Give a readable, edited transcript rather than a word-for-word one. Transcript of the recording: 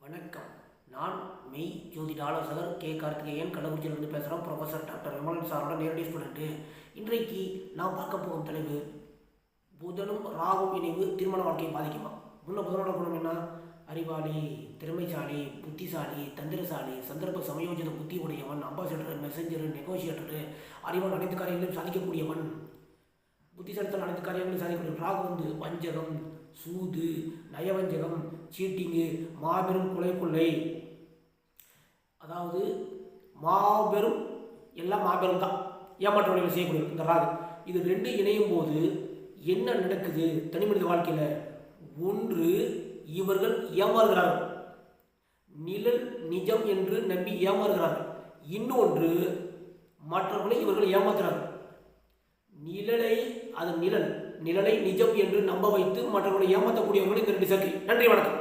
வணக்கம். நான் மெய் ஜோதிட ஆலோசகர் கே. கார்த்திகேயன், கள்ளக்குறிச்சியிலிருந்து பேசுகிறோம். ப்ரொஃபஸர் டாக்டர் விமலன் சாரோட நேரடி ஸ்டூடெண்ட்டு. இன்றைக்கு நாம் பார்க்க போகும் தலைவு, புதனும் ராகும் இணைவு திருமண வாழ்க்கையை பாதிக்குமா? புதனோட குணம் என்ன? அறிவாளி, திறமைசாலி, புத்திசாலி, தந்திரசாலி, சந்தர்ப்ப சமயோஜித புத்தி உடையவன், அம்பாசிடர், மெசஞ்சர், நெகோசியேட்டர், அறிவான் அனைத்து காரியங்களையும் சாதிக்கக்கூடியவன், புத்திசாலித்தல் அனைத்து காரியங்களையும் சாதிக்கக்கூடிய. ராகு வஞ்சகம், சூது, நயவஞ்சகம், சீட்டிங்கு, மாபெரும் கொலை, அதாவது மாபெரும் எல்லாம் மாபெரும் தான் ஏமாற்ற வழியில் செய்யக்கூடிய இந்த ராகு. இது ரெண்டு இணையும் போது என்ன நடக்குது தனி மனித வாழ்க்கையில்? ஒன்று, இவர்கள் ஏமாறுகிறார்கள், நிழல் நிஜம் என்று நம்பி ஏமாறுகிறார்கள். இன்னொன்று, மற்றவர்களை இவர்கள் ஏமாத்துகிறார்கள். நிழலை நிஜம் என்று நம்ப வைத்து மற்றவர்களை ஏமாற்றக்கூடியவர்கள் இந்த ரெண்டு சேர்க்கை. நன்றி, வணக்கம்.